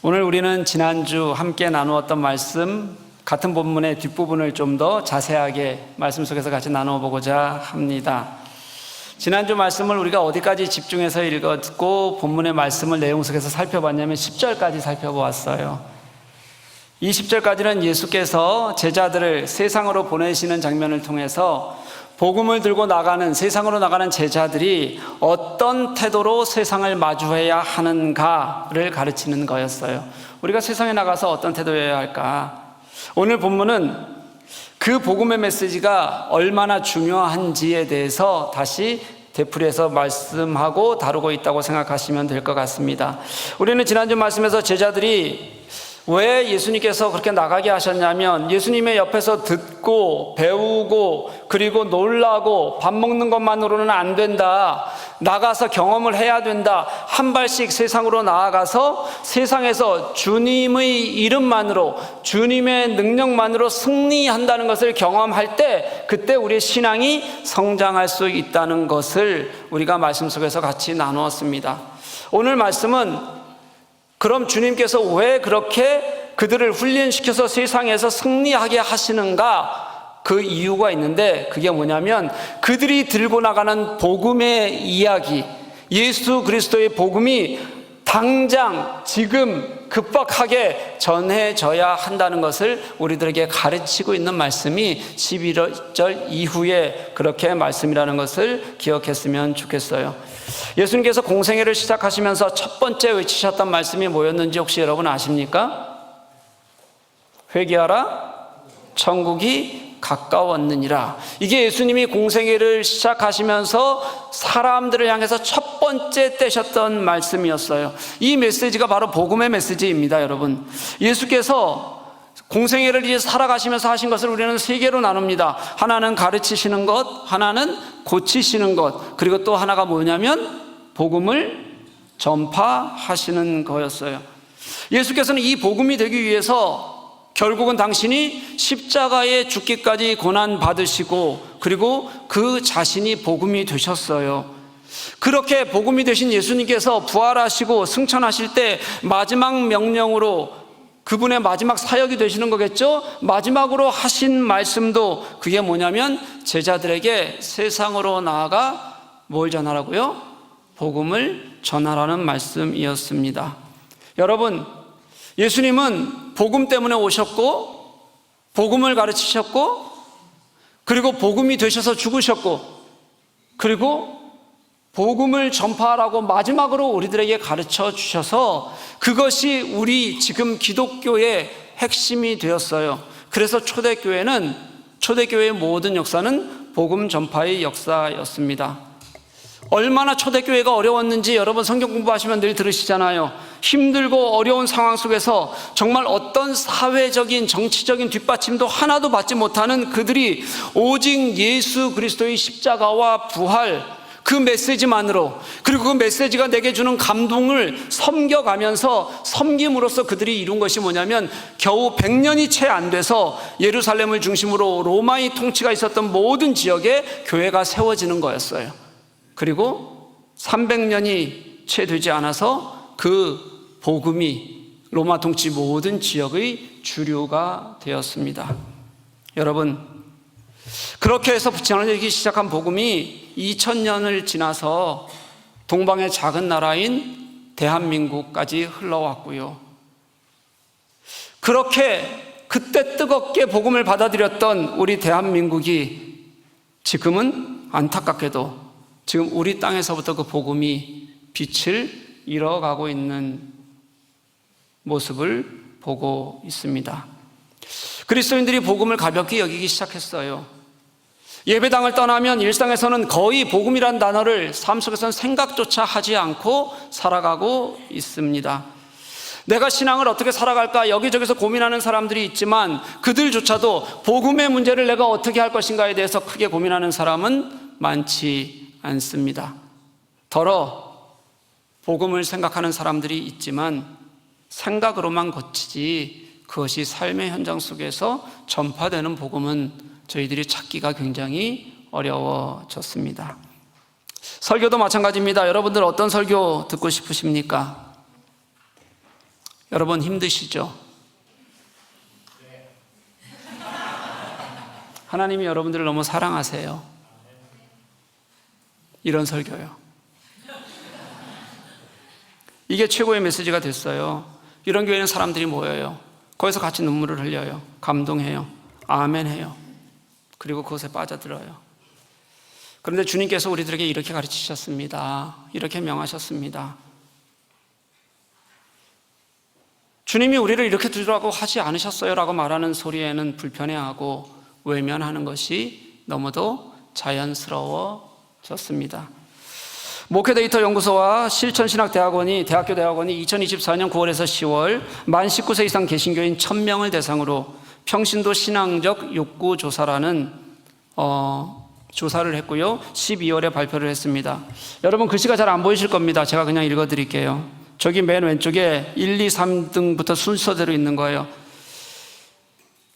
오늘 우리는 지난주 함께 나누었던 말씀, 같은 본문의 뒷부분을 좀 더 자세하게 말씀 속에서 같이 나눠보고자 합니다. 지난주 말씀을 우리가 어디까지 집중해서 읽었고 본문의 말씀을 내용 속에서 살펴봤냐면 10절까지 살펴보았어요. 이 10절까지는 예수께서 제자들을 세상으로 보내시는 장면을 통해서 복음을 들고 나가는, 세상으로 나가는 제자들이 어떤 태도로 세상을 마주해야 하는가를 가르치는 거였어요. 우리가 세상에 나가서 어떤 태도여야 할까? 오늘 본문은 그 복음의 메시지가 얼마나 중요한지에 대해서 다시 되풀이해서 말씀하고 다루고 있다고 생각하시면 될 것 같습니다. 우리는 지난주 말씀에서 제자들이 왜 예수님께서 그렇게 나가게 하셨냐면 예수님의 옆에서 듣고 배우고 그리고 놀라고 밥 먹는 것만으로는 안 된다, 나가서 경험을 해야 된다, 한 발씩 세상으로 나아가서 세상에서 주님의 이름만으로, 주님의 능력만으로 승리한다는 것을 경험할 때 그때 우리의 신앙이 성장할 수 있다는 것을 우리가 말씀 속에서 같이 나누었습니다. 오늘 말씀은 그럼 주님께서 왜 그렇게 그들을 훈련시켜서 세상에서 승리하게 하시는가? 그 이유가 있는데 그게 뭐냐면 그들이 들고 나가는 복음의 이야기, 예수 그리스도의 복음이 당장 지금 급박하게 전해져야 한다는 것을 우리들에게 가르치고 있는 말씀이 11절 이후에 그렇게 말씀이라는 것을 기억했으면 좋겠어요. 예수님께서 공생애를 시작하시면서 첫 번째 외치셨던 말씀이 뭐였는지 혹시 여러분 아십니까? 회개하라, 천국이 가까웠느니라. 이게 예수님이 공생애를 시작하시면서 사람들을 향해서 첫 번째 떼셨던 말씀이었어요. 이 메시지가 바로 복음의 메시지입니다, 여러분. 예수께서 공생애를 이제 살아가시면서 하신 것을 우리는 세 개로 나눕니다. 하나는 가르치시는 것, 하나는 고치시는 것, 그리고 또 하나가 뭐냐면 복음을 전파하시는 거였어요. 예수께서는 이 복음이 되기 위해서 결국은 당신이 십자가에 죽기까지 고난 받으시고 그리고 그 자신이 복음이 되셨어요. 그렇게 복음이 되신 예수님께서 부활하시고 승천하실 때 마지막 명령으로 그분의 마지막 사역이 되시는 거겠죠? 마지막으로 하신 말씀도 그게 뭐냐면 제자들에게 세상으로 나아가 뭘 전하라고요? 복음을 전하라는 말씀이었습니다. 여러분, 예수님은 복음 때문에 오셨고 복음을 가르치셨고 그리고 복음이 되셔서 죽으셨고 그리고 복음을 전파하라고 마지막으로 우리들에게 가르쳐 주셔서 그것이 우리 지금 기독교의 핵심이 되었어요. 그래서 초대교회의 모든 역사는 복음 전파의 역사였습니다. 얼마나 초대교회가 어려웠는지 여러분 성경 공부하시면 늘 들으시잖아요. 힘들고 어려운 상황 속에서 정말 어떤 사회적인 정치적인 뒷받침도 하나도 받지 못하는 그들이 오직 예수 그리스도의 십자가와 부활, 그 메시지만으로, 그리고 그 메시지가 내게 주는 감동을 섬겨가면서 섬김으로써 그들이 이룬 것이 뭐냐면 겨우 100년이 채 안 돼서 예루살렘을 중심으로 로마의 통치가 있었던 모든 지역에 교회가 세워지는 거였어요. 그리고 300년이 채 되지 않아서 그 복음이 로마 통치 모든 지역의 주류가 되었습니다. 여러분, 그렇게 해서 전해지기 시작한 복음이 2000년을 지나서 동방의 작은 나라인 대한민국까지 흘러왔고요. 그렇게 그때 뜨겁게 복음을 받아들였던 우리 대한민국이 지금은 안타깝게도 지금 우리 땅에서부터 그 복음이 빛을 잃어가고 있는 모습을 보고 있습니다. 그리스도인들이 복음을 가볍게 여기기 시작했어요. 예배당을 떠나면 일상에서는 거의 복음이란 단어를 삶 속에서는 생각조차 하지 않고 살아가고 있습니다. 내가 신앙을 어떻게 살아갈까 여기저기서 고민하는 사람들이 있지만 그들조차도 복음의 문제를 내가 어떻게 할 것인가에 대해서 크게 고민하는 사람은 많지 않습니다. 더러 복음을 생각하는 사람들이 있지만 생각으로만 거치지 그것이 삶의 현장 속에서 전파되는 복음은 저희들이 찾기가 굉장히 어려워졌습니다. 설교도 마찬가지입니다. 여러분들 어떤 설교 듣고 싶으십니까? 여러분 힘드시죠? 하나님이 여러분들을 너무 사랑하세요. 이런 설교요. 이게 최고의 메시지가 됐어요. 이런 교회는 사람들이 모여요. 거기서 같이 눈물을 흘려요. 감동해요. 아멘해요. 그리고 그것에 빠져들어요. 그런데 주님께서 우리들에게 이렇게 가르치셨습니다. 이렇게 명하셨습니다. 주님이 우리를 이렇게 두라고 하지 않으셨어요 라고 말하는 소리에는 불편해하고 외면하는 것이 너무도 자연스러워졌습니다. 목회데이터 연구소와 실천신학대학원이 대학교 대학원이 2024년 9월에서 10월 만 19세 이상 개신교인 1000명을 대상으로 평신도 신앙적 욕구 조사라는 조사를 했고요. 12월에 발표를 했습니다. 여러분 글씨가 잘 안 보이실 겁니다. 제가 그냥 읽어드릴게요. 저기 맨 왼쪽에 1, 2, 3등부터 순서대로 있는 거예요.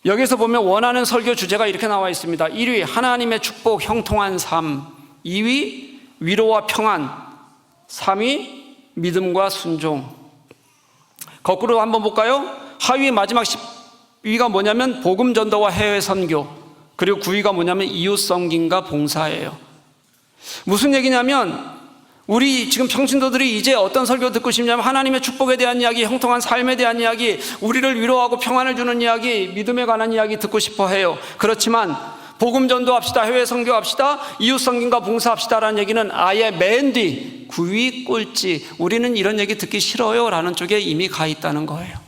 여기서 보면 원하는 설교 주제가 이렇게 나와 있습니다. 1위 하나님의 축복 형통한 삶, 2위 위로와 평안, 3위 믿음과 순종. 거꾸로 한번 볼까요? 하위 마지막 10위가 뭐냐면 복음 전도와 해외 선교, 그리고 9위가 뭐냐면 이웃 섬김과 봉사예요. 무슨 얘기냐면 우리 지금 평신도들이 이제 어떤 설교 듣고 싶냐면 하나님의 축복에 대한 이야기, 형통한 삶에 대한 이야기, 우리를 위로하고 평안을 주는 이야기, 믿음에 관한 이야기 듣고 싶어 해요. 그렇지만 복음 전도합시다, 해외 선교합시다, 이웃 섬김과 봉사합시다라는 얘기는 아예 맨 뒤 9위 꼴찌, 우리는 이런 얘기 듣기 싫어요 라는 쪽에 이미 가 있다는 거예요.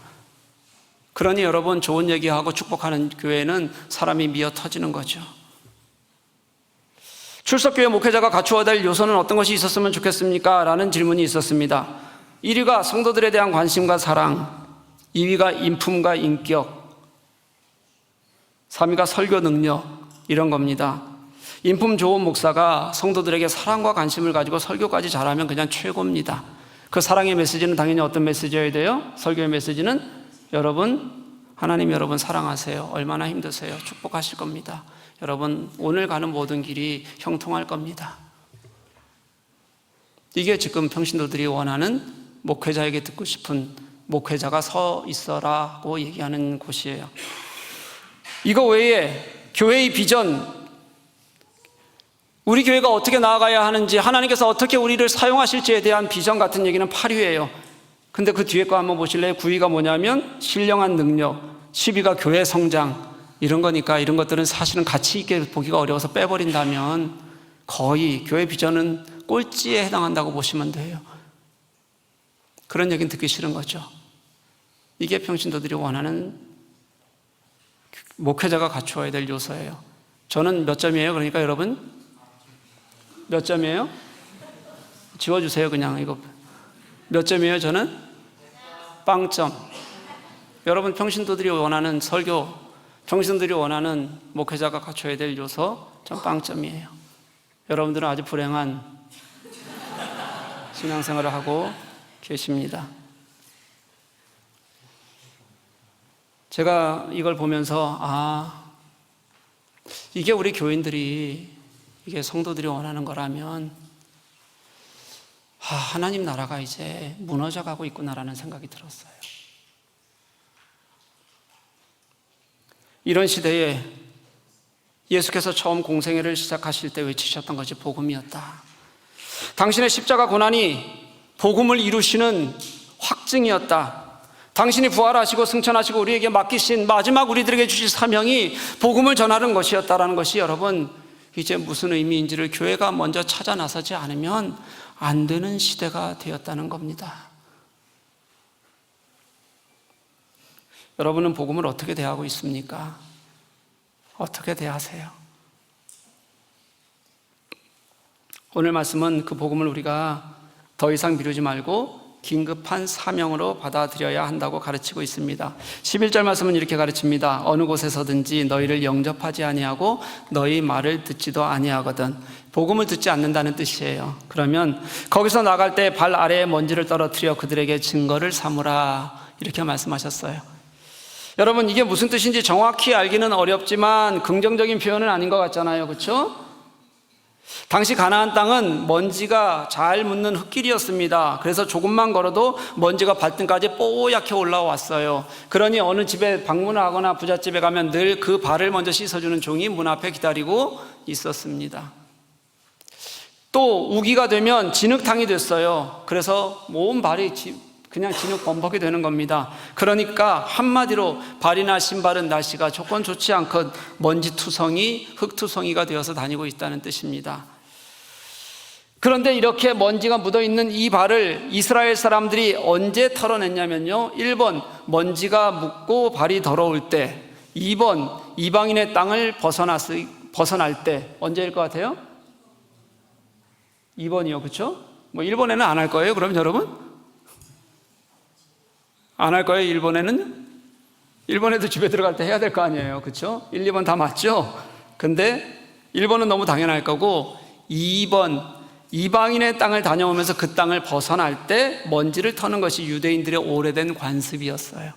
그러니 여러분 좋은 얘기하고 축복하는 교회는 사람이 미어 터지는 거죠. 출석교회 목회자가 갖추어야 될 요소는 어떤 것이 있었으면 좋겠습니까? 라는 질문이 있었습니다. 1위가 성도들에 대한 관심과 사랑, 2위가 인품과 인격, 3위가 설교 능력, 이런 겁니다. 인품 좋은 목사가 성도들에게 사랑과 관심을 가지고 설교까지 잘하면 그냥 최고입니다. 그 사랑의 메시지는 당연히 어떤 메시지여야 돼요? 설교의 메시지는 여러분, 하나님 여러분 사랑하세요. 얼마나 힘드세요? 축복하실 겁니다. 여러분 오늘 가는 모든 길이 형통할 겁니다. 이게 지금 평신도들이 원하는 목회자에게 듣고 싶은 목회자가 서 있어라고 얘기하는 곳이에요. 이거 외에 교회의 비전, 우리 교회가 어떻게 나아가야 하는지, 하나님께서 어떻게 우리를 사용하실지에 대한 비전 같은 얘기는 8위예요. 근데 그 뒤에 거 한번 보실래요? 9위가 뭐냐면 신령한 능력, 10위가 교회 성장, 이런 거니까 이런 것들은 사실은 가치 있게 보기가 어려워서 빼버린다면 거의 교회 비전은 꼴찌에 해당한다고 보시면 돼요. 그런 얘기는 듣기 싫은 거죠. 이게 평신도들이 원하는 목회자가 갖추어야 될 요소예요. 저는 몇 점이에요? 그러니까 여러분 몇 점이에요? 지워주세요. 그냥 이거 몇 점이에요? 저는 빵점. 여러분 평신도들이 원하는 설교, 평신도들이 원하는 목회자가 갖춰야 될 요소, 전 빵점이에요. 여러분들은 아주 불행한 신앙생활을 하고 계십니다. 제가 이걸 보면서 이게 우리 교인들이, 이게 성도들이 원하는 거라면 하나님 나라가 이제 무너져가고 있구나라는 생각이 들었어요. 이런 시대에 예수께서 처음 공생애를 시작하실 때 외치셨던 것이 복음이었다. 당신의 십자가 고난이 복음을 이루시는 확증이었다. 당신이 부활하시고 승천하시고 우리에게 맡기신 마지막 우리들에게 주실 사명이 복음을 전하는 것이었다라는 것이 여러분 이제 무슨 의미인지를 교회가 먼저 찾아 나서지 않으면 안 되는 시대가 되었다는 겁니다. 여러분은 복음을 어떻게 대하고 있습니까? 어떻게 대하세요? 오늘 말씀은 그 복음을 우리가 더 이상 미루지 말고 긴급한 사명으로 받아들여야 한다고 가르치고 있습니다. 11절 말씀은 이렇게 가르칩니다. 어느 곳에서든지 너희를 영접하지 아니하고 너희 말을 듣지도 아니하거든. 복음을 듣지 않는다는 뜻이에요. 그러면 거기서 나갈 때 발 아래에 먼지를 떨어뜨려 그들에게 증거를 삼으라, 이렇게 말씀하셨어요. 여러분 이게 무슨 뜻인지 정확히 알기는 어렵지만 긍정적인 표현은 아닌 것 같잖아요. 그렇죠? 당시 가나안 땅은 먼지가 잘 묻는 흙길이었습니다. 그래서 조금만 걸어도 먼지가 발등까지 뽀얗게 올라왔어요. 그러니 어느 집에 방문을 하거나 부잣집에 가면 늘 그 발을 먼저 씻어주는 종이 문 앞에 기다리고 있었습니다. 또 우기가 되면 진흙탕이 됐어요. 그래서 온 발이 그냥 진흙 범벅이 되는 겁니다. 그러니까 한마디로 발이나 신발은 날씨가 조건 좋지 않건 먼지투성이, 흙투성이가 되어서 다니고 있다는 뜻입니다. 그런데 이렇게 먼지가 묻어있는 이 발을 이스라엘 사람들이 언제 털어냈냐면요, 1번 먼지가 묻고 발이 더러울 때, 2번 이방인의 땅을 벗어날 때. 언제일 것 같아요? 2번이요, 그렇죠? 뭐 1번에는 안 할 거예요, 그럼 여러분? 안 할 거예요, 1번에는? 1번에도 집에 들어갈 때 해야 될 거 아니에요, 그렇죠? 1, 2번 다 맞죠? 근데 1번은 너무 당연할 거고, 2번 이방인의 땅을 다녀오면서 그 땅을 벗어날 때 먼지를 터는 것이 유대인들의 오래된 관습이었어요.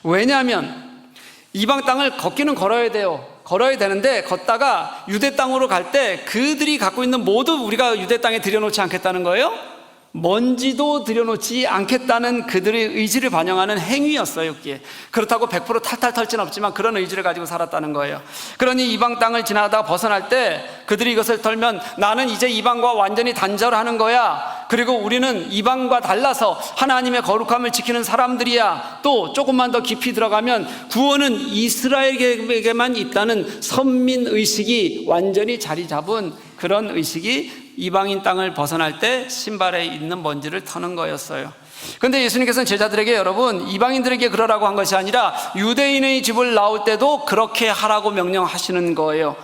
왜냐하면 이방 땅을 걷기는 걸어야 돼요. 걸어야 되는데 걷다가 유대 땅으로 갈 때 그들이 갖고 있는 모두 우리가 유대 땅에 들여놓지 않겠다는 거예요. 먼지도 들여놓지 않겠다는 그들의 의지를 반영하는 행위였어요. 그게 그렇다고 100% 탈탈 털 수는 없지만 그런 의지를 가지고 살았다는 거예요. 그러니 이방 땅을 지나다가 벗어날 때 그들이 이것을 털면 나는 이제 이방과 완전히 단절하는 거야. 그리고 우리는 이방과 달라서 하나님의 거룩함을 지키는 사람들이야. 또 조금만 더 깊이 들어가면 구원은 이스라엘에게만 있다는 선민의식이 완전히 자리 잡은 그런 의식이 이방인 땅을 벗어날 때 신발에 있는 먼지를 터는 거였어요. 그런데 예수님께서는 제자들에게 여러분 이방인들에게 그러라고 한 것이 아니라 유대인의 집을 나올 때도 그렇게 하라고 명령하시는 거예요.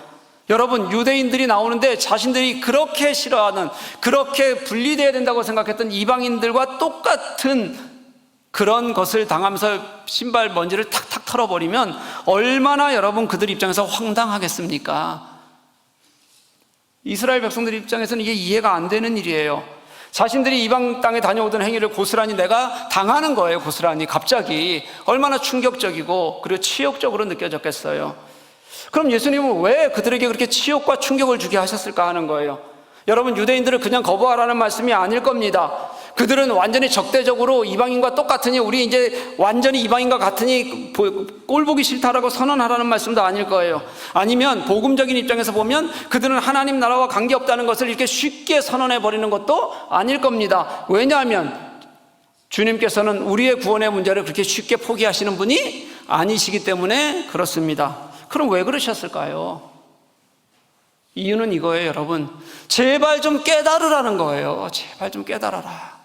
여러분 유대인들이 나오는데 자신들이 그렇게 싫어하는, 그렇게 분리되어야 된다고 생각했던 이방인들과 똑같은 그런 것을 당하면서 신발 먼지를 탁탁 털어버리면 얼마나 여러분 그들 입장에서 황당하겠습니까? 이스라엘 백성들 입장에서는 이게 이해가 안 되는 일이에요. 자신들이 이방 땅에 다녀오던 행위를 고스란히 내가 당하는 거예요. 고스란히 갑자기 얼마나 충격적이고 그리고 치욕적으로 느껴졌겠어요. 그럼 예수님은 왜 그들에게 그렇게 치욕과 충격을 주게 하셨을까 하는 거예요. 여러분 유대인들을 그냥 거부하라는 말씀이 아닐 겁니다. 그들은 완전히 적대적으로 이방인과 똑같으니 우리 이제 완전히 이방인과 같으니 꼴 보기 싫다라고 선언하라는 말씀도 아닐 거예요. 아니면 복음적인 입장에서 보면 그들은 하나님 나라와 관계없다는 것을 이렇게 쉽게 선언해 버리는 것도 아닐 겁니다. 왜냐하면 주님께서는 우리의 구원의 문제를 그렇게 쉽게 포기하시는 분이 아니시기 때문에 그렇습니다. 그럼 왜 그러셨을까요? 이유는 이거예요, 여러분. 제발 좀 깨달으라는 거예요. 제발 좀 깨달아라.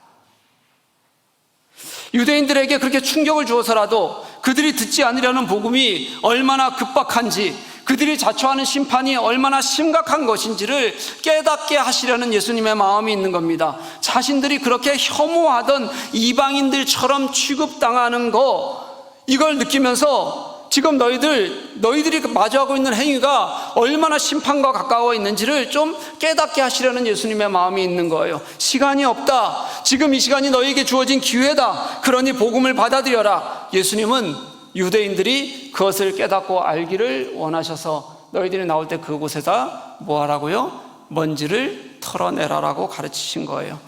유대인들에게 그렇게 충격을 주어서라도 그들이 듣지 않으려는 복음이 얼마나 급박한지, 그들이 자초하는 심판이 얼마나 심각한 것인지를 깨닫게 하시려는 예수님의 마음이 있는 겁니다. 자신들이 그렇게 혐오하던 이방인들처럼 취급당하는 거, 이걸 느끼면서 지금 너희들이 마주하고 있는 행위가 얼마나 심판과 가까워 있는지를 좀 깨닫게 하시려는 예수님의 마음이 있는 거예요. 시간이 없다. 지금 이 시간이 너희에게 주어진 기회다. 그러니 복음을 받아들여라. 예수님은 유대인들이 그것을 깨닫고 알기를 원하셔서 너희들이 나올 때 그곳에다 뭐 하라고요? 먼지를 털어내라라고 가르치신 거예요.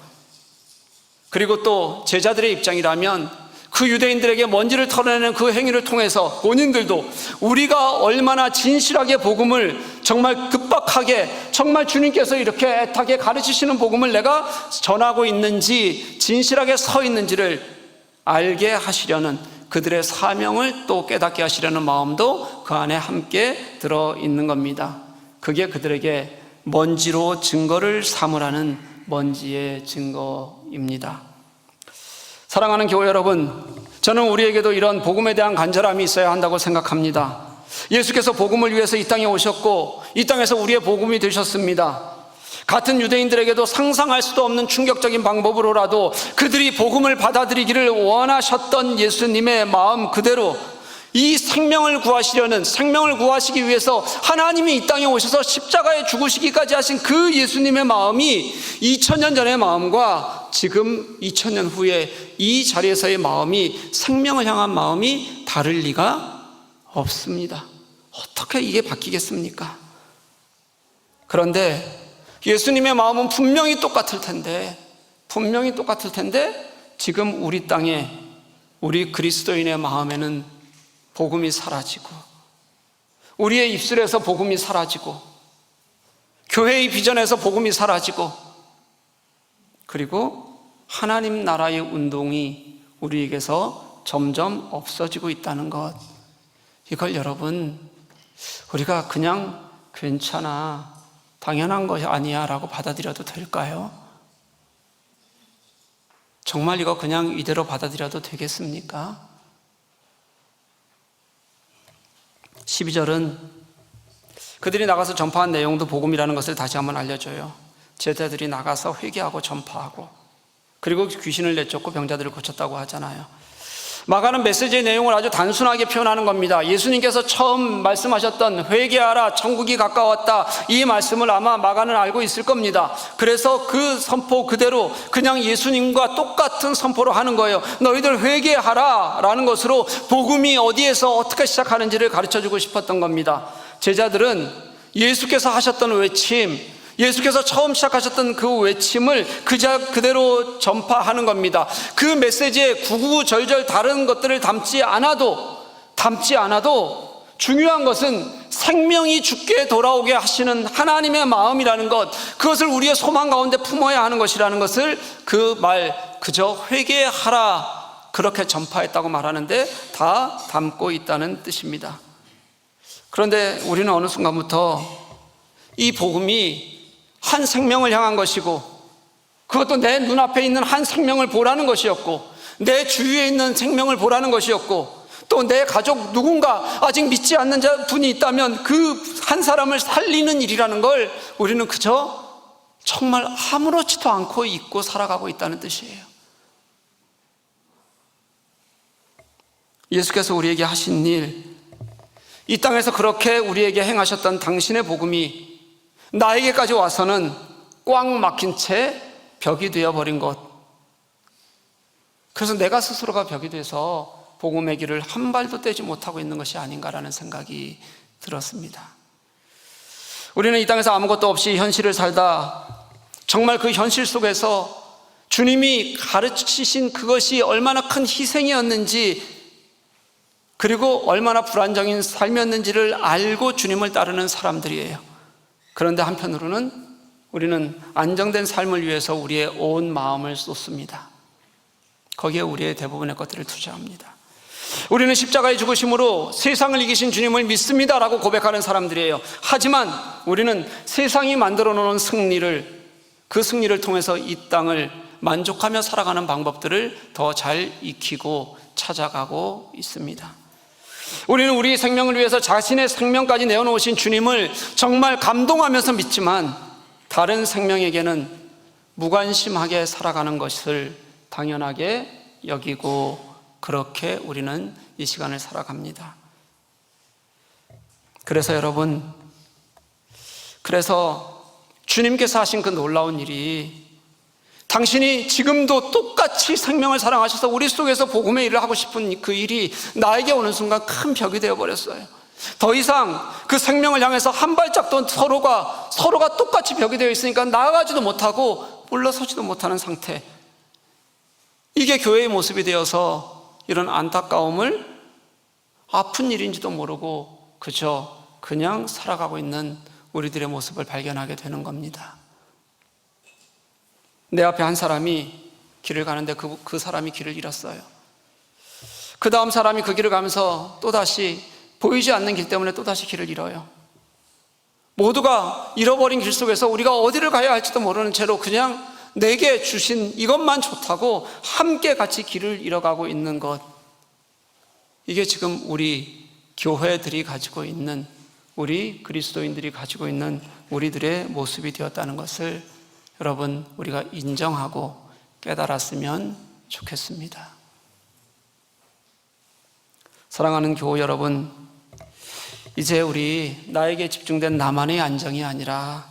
그리고 또 제자들의 입장이라면 그 유대인들에게 먼지를 털어내는 그 행위를 통해서 본인들도 우리가 얼마나 진실하게 복음을 정말 급박하게 정말 주님께서 이렇게 애타게 가르치시는 복음을 내가 전하고 있는지 진실하게 서 있는지를 알게 하시려는 그들의 사명을 또 깨닫게 하시려는 마음도 그 안에 함께 들어있는 겁니다. 그게 그들에게 먼지로 증거를 삼으라는 먼지의 증거입니다. 사랑하는 교회 여러분, 저는 우리에게도 이런 복음에 대한 간절함이 있어야 한다고 생각합니다. 예수께서 복음을 위해서 이 땅에 오셨고 이 땅에서 우리의 복음이 되셨습니다. 같은 유대인들에게도 상상할 수도 없는 충격적인 방법으로라도 그들이 복음을 받아들이기를 원하셨던 예수님의 마음 그대로 이 생명을 구하시기 위해서 하나님이 이 땅에 오셔서 십자가에 죽으시기까지 하신 그 예수님의 마음이 2000년 전의 마음과 지금 2000년 후에 이 자리에서의 마음이, 생명을 향한 마음이 다를 리가 없습니다. 어떻게 이게 바뀌겠습니까? 그런데 예수님의 마음은 분명히 똑같을 텐데 지금 우리 땅에 우리 그리스도인의 마음에는 복음이 사라지고, 우리의 입술에서 복음이 사라지고, 교회의 비전에서 복음이 사라지고, 그리고 하나님 나라의 운동이 우리에게서 점점 없어지고 있다는 것, 이걸 여러분, 우리가 그냥 괜찮아, 당연한 것이 아니야 라고 받아들여도 될까요? 정말 이거 그냥 이대로 받아들여도 되겠습니까? 12절은 그들이 나가서 전파한 내용도 복음이라는 것을 다시 한번 알려줘요. 제자들이 나가서 회개하고 전파하고, 그리고 귀신을 내쫓고 병자들을 고쳤다고 하잖아요. 마가는 메시지의 내용을 아주 단순하게 표현하는 겁니다. 예수님께서 처음 말씀하셨던 회개하라, 천국이 가까웠다, 이 말씀을 아마 마가는 알고 있을 겁니다. 그래서 그 선포 그대로 그냥 예수님과 똑같은 선포로 하는 거예요. 너희들 회개하라 라는 것으로 복음이 어디에서 어떻게 시작하는지를 가르쳐주고 싶었던 겁니다. 제자들은 예수께서 하셨던 외침, 예수께서 처음 시작하셨던 그 외침을 그대로 전파하는 겁니다. 그 메시지에 구구절절 다른 것들을 담지 않아도 중요한 것은 생명이 죽게 돌아오게 하시는 하나님의 마음이라는 것, 그것을 우리의 소망 가운데 품어야 하는 것이라는 것을 그저 회개하라 그렇게 전파했다고 말하는데 다 담고 있다는 뜻입니다. 그런데 우리는 어느 순간부터 이 복음이 한 생명을 향한 것이고, 그것도 내 눈앞에 있는 한 생명을 보라는 것이었고, 내 주위에 있는 생명을 보라는 것이었고, 또 내 가족 누군가 아직 믿지 않는 분이 있다면 그 한 사람을 살리는 일이라는 걸 우리는 그저 정말 아무렇지도 않고 잊고 살아가고 있다는 뜻이에요. 예수께서 우리에게 하신 일, 이 땅에서 그렇게 우리에게 행하셨던 당신의 복음이 나에게까지 와서는 꽉 막힌 채 벽이 되어버린 것, 그래서 내가 스스로가 벽이 돼서 복음의 길을 한 발도 떼지 못하고 있는 것이 아닌가라는 생각이 들었습니다. 우리는 이 땅에서 아무것도 없이 현실을 살다 정말 그 현실 속에서 주님이 가르치신 그것이 얼마나 큰 희생이었는지, 그리고 얼마나 불안정인 삶이었는지를 알고 주님을 따르는 사람들이에요. 그런데 한편으로는 우리는 안정된 삶을 위해서 우리의 온 마음을 쏟습니다. 거기에 우리의 대부분의 것들을 투자합니다. 우리는 십자가의 죽으심으로 세상을 이기신 주님을 믿습니다 라고 고백하는 사람들이에요. 하지만 우리는 세상이 만들어 놓은 그 승리를 통해서 이 땅을 만족하며 살아가는 방법들을 더 잘 익히고 찾아가고 있습니다. 우리는 우리 생명을 위해서 자신의 생명까지 내어놓으신 주님을 정말 감동하면서 믿지만, 다른 생명에게는 무관심하게 살아가는 것을 당연하게 여기고, 그렇게 우리는 이 시간을 살아갑니다. 그래서 여러분, 주님께서 하신 그 놀라운 일이, 당신이 지금도 똑같이 생명을 사랑하셔서 우리 속에서 복음의 일을 하고 싶은 그 일이 나에게 오는 순간 큰 벽이 되어버렸어요. 더 이상 그 생명을 향해서 한 발짝도 서로가 똑같이 벽이 되어 있으니까 나아가지도 못하고 물러서지도 못하는 상태, 이게 교회의 모습이 되어서 이런 안타까움을 아픈 일인지도 모르고 그냥 살아가고 있는 우리들의 모습을 발견하게 되는 겁니다. 내 앞에 한 사람이 길을 가는데 그 사람이 길을 잃었어요. 그 다음 사람이 그 길을 가면서 또다시 보이지 않는 길 때문에 또다시 길을 잃어요. 모두가 잃어버린 길 속에서 우리가 어디를 가야 할지도 모르는 채로 그냥 내게 주신 이것만 좋다고 함께 같이 길을 잃어가고 있는 것, 이게 지금 우리 교회들이 가지고 있는, 우리 그리스도인들이 가지고 있는 우리들의 모습이 되었다는 것을 여러분, 우리가 인정하고 깨달았으면 좋겠습니다. 사랑하는 교우 여러분, 이제 우리 나에게 집중된 나만의 안정이 아니라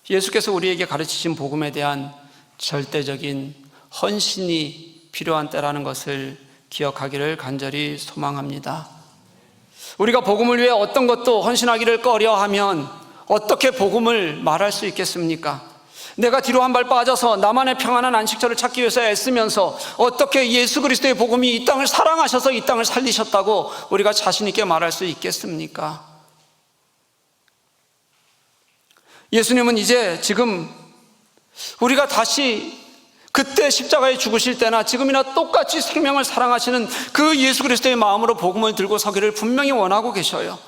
예수께서 우리에게 가르치신 복음에 대한 절대적인 헌신이 필요한 때라는 것을 기억하기를 간절히 소망합니다. 우리가 복음을 위해 어떤 것도 헌신하기를 꺼려하면 어떻게 복음을 말할 수 있겠습니까? 내가 뒤로 한 발 빠져서 나만의 평안한 안식처를 찾기 위해서 애쓰면서 어떻게 예수 그리스도의 복음이 이 땅을 사랑하셔서 이 땅을 살리셨다고 우리가 자신 있게 말할 수 있겠습니까? 예수님은 이제 지금 우리가 다시 그때 십자가에 죽으실 때나 지금이나 똑같이 생명을 사랑하시는 그 예수 그리스도의 마음으로 복음을 들고 서기를 분명히 원하고 계셔요.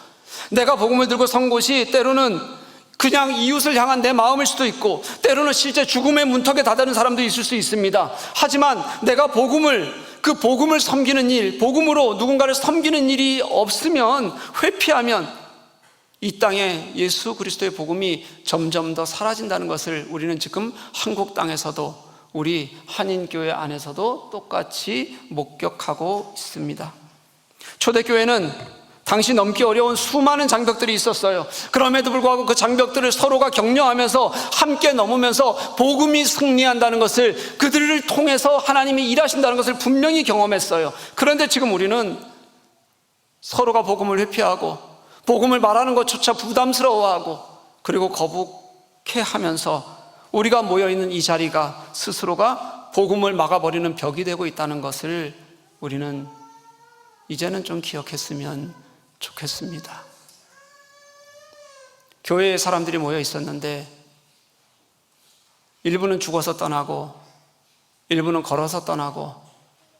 내가 복음을 들고 선 곳이 때로는 그냥 이웃을 향한 내 마음일 수도 있고, 때로는 실제 죽음의 문턱에 다다른 사람도 있을 수 있습니다. 하지만 내가 그 복음을 섬기는 일, 복음으로 누군가를 섬기는 일이 없으면, 회피하면 이 땅에 예수 그리스도의 복음이 점점 더 사라진다는 것을 우리는 지금 한국 땅에서도, 우리 한인교회 안에서도 똑같이 목격하고 있습니다. 초대교회는 당시 넘기 어려운 수많은 장벽들이 있었어요. 그럼에도 불구하고 그 장벽들을 서로가 격려하면서 함께 넘으면서 복음이 승리한다는 것을, 그들을 통해서 하나님이 일하신다는 것을 분명히 경험했어요. 그런데 지금 우리는 서로가 복음을 회피하고 복음을 말하는 것조차 부담스러워하고 그리고 거북해하면서 우리가 모여있는 이 자리가 스스로가 복음을 막아버리는 벽이 되고 있다는 것을 우리는 이제는 좀 기억했으면 좋겠습니다. 교회에 사람들이 모여 있었는데 일부는 죽어서 떠나고 일부는 걸어서 떠나고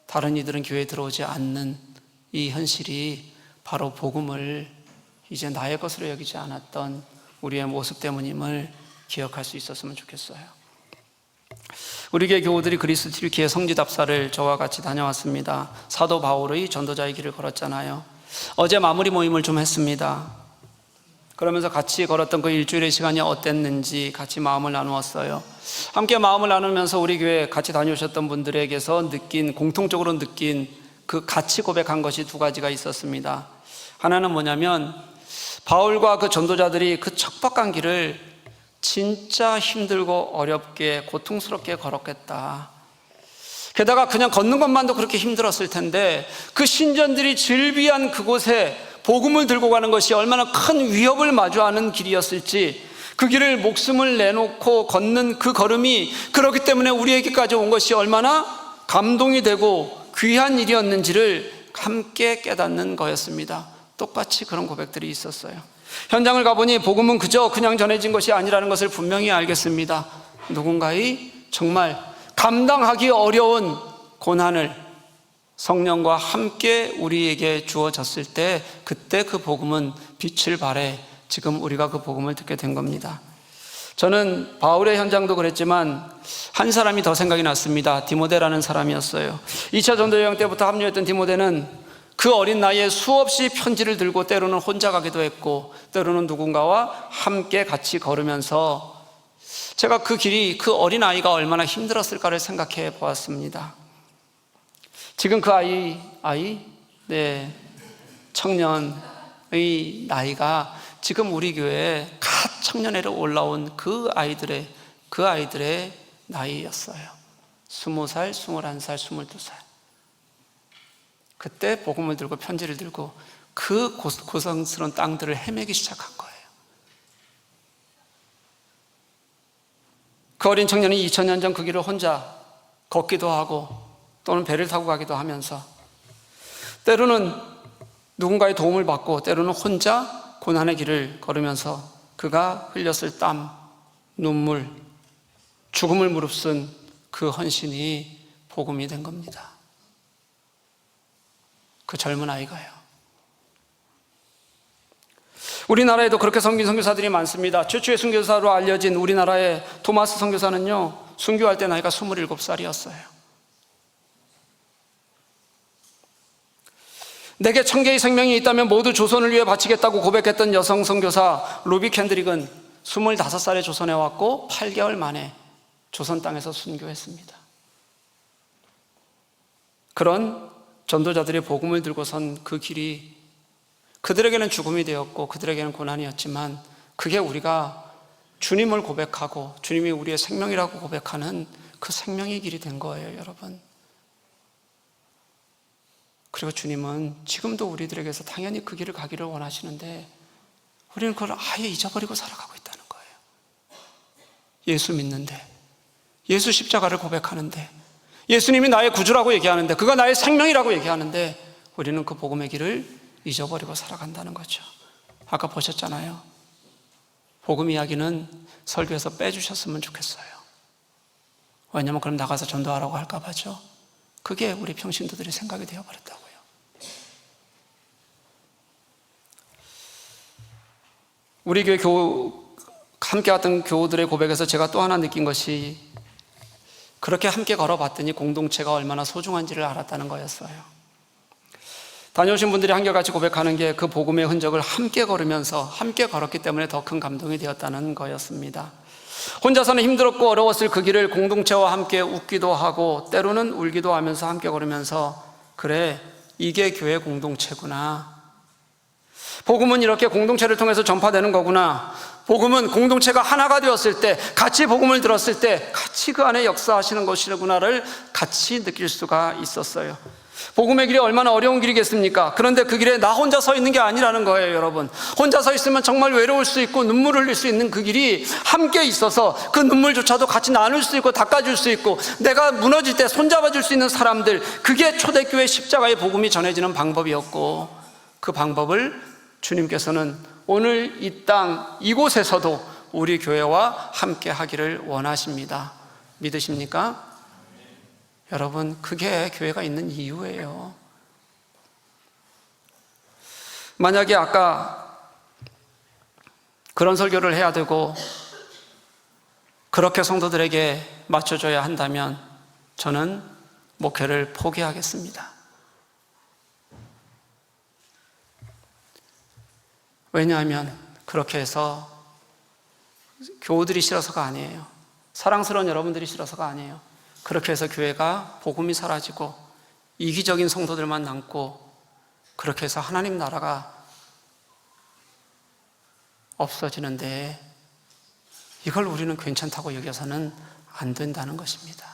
다른 이들은 교회에 들어오지 않는 이 현실이 바로 복음을 이제 나의 것으로 여기지 않았던 우리의 모습 때문임을 기억할 수 있었으면 좋겠어요. 우리 교회 교우들이 그리스 튀르키예 성지답사를 저와 같이 다녀왔습니다. 사도 바울의 전도자의 길을 걸었잖아요. 어제 마무리 모임을 좀 했습니다. 그러면서 같이 걸었던 그 일주일의 시간이 어땠는지 같이 마음을 나누었어요. 함께 마음을 나누면서 우리 교회 같이 다녀오셨던 분들에게서 공통적으로 느낀 그 같이 고백한 것이 두 가지가 있었습니다. 하나는 뭐냐면, 바울과 그 전도자들이 그 척박한 길을 진짜 힘들고 어렵게 고통스럽게 걸었겠다. 게다가 그냥 걷는 것만도 그렇게 힘들었을 텐데 그 신전들이 즐비한 그곳에 복음을 들고 가는 것이 얼마나 큰 위협을 마주하는 길이었을지, 그 길을 목숨을 내놓고 걷는 그 걸음이 그렇기 때문에 우리에게까지 온 것이 얼마나 감동이 되고 귀한 일이었는지를 함께 깨닫는 거였습니다. 똑같이 그런 고백들이 있었어요. 현장을 가보니 복음은 그냥 전해진 것이 아니라는 것을 분명히 알겠습니다. 누군가의 정말 감당하기 어려운 고난을 성령과 함께 우리에게 주어졌을 때, 그때 그 복음은 빛을 발해 지금 우리가 그 복음을 듣게 된 겁니다. 저는 바울의 현장도 그랬지만 한 사람이 더 생각이 났습니다. 디모데라는 사람이었어요. 2차 전도여행 때부터 합류했던 디모데는 그 어린 나이에 수없이 편지를 들고 때로는 혼자 가기도 했고 때로는 누군가와 함께 같이 걸으면서 제가 그 길이, 그 어린 아이가 얼마나 힘들었을까를 생각해 보았습니다. 지금 그 청년의 나이가 지금 우리 교회에 갓 청년회로 올라온 그 아이들의 나이였어요. 20살, 21살, 22살. 그때 복음을 들고 편지를 들고 그 고성스러운 땅들을 헤매기 시작한 거예요. 그 어린 청년이 2000년 전 그 길을 혼자 걷기도 하고 또는 배를 타고 가기도 하면서 때로는 누군가의 도움을 받고 때로는 혼자 고난의 길을 걸으면서 그가 흘렸을 땀, 눈물, 죽음을 무릅쓴 그 헌신이 복음이 된 겁니다. 그 젊은 아이가요. 우리나라에도 그렇게 섬긴 선교사들이 많습니다. 최초의 선교사로 알려진 우리나라의 토마스 선교사는요, 순교할 때 나이가 27살이었어요. 내게 1000개의 생명이 있다면 모두 조선을 위해 바치겠다고 고백했던 여성 선교사 루비 캔드릭은 25살에 조선에 왔고 8개월 만에 조선 땅에서 순교했습니다. 그런 전도자들의 복음을 들고 선 그 길이 그들에게는 죽음이 되었고 그들에게는 고난이었지만 그게 우리가 주님을 고백하고 주님이 우리의 생명이라고 고백하는 그 생명의 길이 된 거예요, 여러분. 그리고 주님은 지금도 우리들에게서 당연히 그 길을 가기를 원하시는데 우리는 그걸 아예 잊어버리고 살아가고 있다는 거예요. 예수 믿는데, 예수 십자가를 고백하는데, 예수님이 나의 구주라고 얘기하는데, 그가 나의 생명이라고 얘기하는데 우리는 그 복음의 길을 잊어버리고 살아간다는 거죠. 아까 보셨잖아요. 복음 이야기는 설교에서 빼주셨으면 좋겠어요. 왜냐하면 그럼 나가서 전도하라고 할까 봐죠. 그게 우리 평신도들의 생각이 되어버렸다고요. 우리 교회 함께 왔던 교우들의 고백에서 제가 또 하나 느낀 것이, 그렇게 함께 걸어봤더니 공동체가 얼마나 소중한지를 알았다는 거였어요. 다녀오신 분들이 한결같이 고백하는 게 그 복음의 흔적을 함께 걸으면서 함께 걸었기 때문에 더 큰 감동이 되었다는 거였습니다. 혼자서는 힘들었고 어려웠을 그 길을 공동체와 함께 웃기도 하고 때로는 울기도 하면서 함께 걸으면서, 그래, 이게 교회 공동체구나. 복음은 이렇게 공동체를 통해서 전파되는 거구나. 복음은 공동체가 하나가 되었을 때, 같이 복음을 들었을 때 같이 그 안에 역사하시는 것이구나를 같이 느낄 수가 있었어요. 복음의 길이 얼마나 어려운 길이겠습니까? 그런데 그 길에 나 혼자 서 있는 게 아니라는 거예요, 여러분. 혼자 서 있으면 정말 외로울 수 있고 눈물을 흘릴 수 있는 그 길이 함께 있어서 그 눈물조차도 같이 나눌 수 있고 닦아줄 수 있고, 내가 무너질 때 손잡아줄 수 있는 사람들, 그게 초대교회 십자가의 복음이 전해지는 방법이었고, 그 방법을 주님께서는 오늘 이 땅 이곳에서도 우리 교회와 함께 하기를 원하십니다. 믿으십니까? 여러분, 그게 교회가 있는 이유예요. 만약에 아까 그런 설교를 해야 되고 그렇게 성도들에게 맞춰줘야 한다면 저는 목회를 포기하겠습니다. 왜냐하면 그렇게 해서 교우들이 싫어서가 아니에요. 사랑스러운 여러분들이 싫어서가 아니에요. 그렇게 해서 교회가 복음이 사라지고 이기적인 성도들만 남고, 그렇게 해서 하나님 나라가 없어지는데, 이걸 우리는 괜찮다고 여겨서는 안 된다는 것입니다.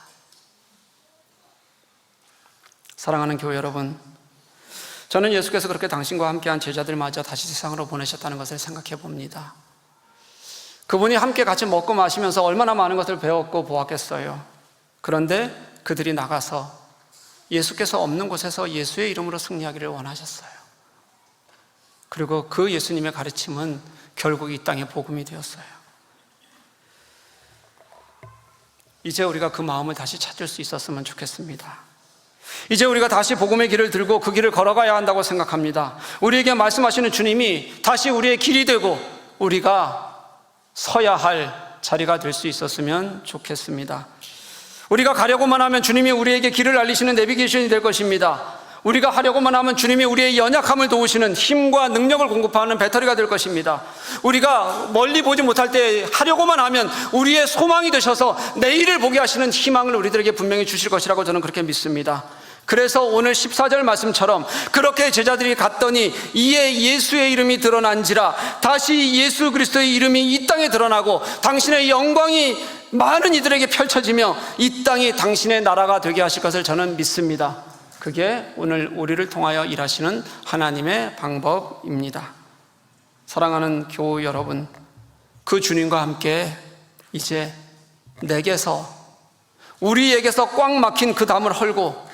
사랑하는 교회 여러분, 저는 예수께서 그렇게 당신과 함께한 제자들마저 다시 세상으로 보내셨다는 것을 생각해 봅니다. 그분이 함께 같이 먹고 마시면서 얼마나 많은 것을 배웠고 보았겠어요. 그런데 그들이 나가서 예수께서 없는 곳에서 예수의 이름으로 승리하기를 원하셨어요. 그리고 그 예수님의 가르침은 결국 이 땅의 복음이 되었어요. 이제 우리가 그 마음을 다시 찾을 수 있었으면 좋겠습니다. 이제 우리가 다시 복음의 길을 들고 그 길을 걸어가야 한다고 생각합니다. 우리에게 말씀하시는 주님이 다시 우리의 길이 되고 우리가 서야 할 자리가 될 수 있었으면 좋겠습니다. 우리가 가려고만 하면 주님이 우리에게 길을 알리시는 내비게이션이 될 것입니다. 우리가 하려고만 하면 주님이 우리의 연약함을 도우시는 힘과 능력을 공급하는 배터리가 될 것입니다. 우리가 멀리 보지 못할 때 하려고만 하면 우리의 소망이 되셔서 내일을 보게 하시는 희망을 우리들에게 분명히 주실 것이라고 저는 그렇게 믿습니다. 그래서 오늘 14절 말씀처럼 그렇게 제자들이 갔더니 이에 예수의 이름이 드러난지라, 다시 예수 그리스도의 이름이 이 땅에 드러나고 당신의 영광이 많은 이들에게 펼쳐지며 이 땅이 당신의 나라가 되게 하실 것을 저는 믿습니다. 그게 오늘 우리를 통하여 일하시는 하나님의 방법입니다. 사랑하는 교우 여러분, 그 주님과 함께 이제 내게서, 우리에게서 꽉 막힌 그 담을 헐고,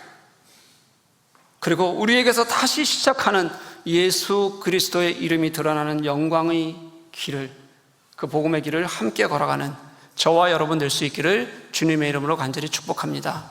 그리고 우리에게서 다시 시작하는 예수 그리스도의 이름이 드러나는 영광의 길을, 그 복음의 길을 함께 걸어가는 저와 여러분 될 수 있기를 주님의 이름으로 간절히 축복합니다.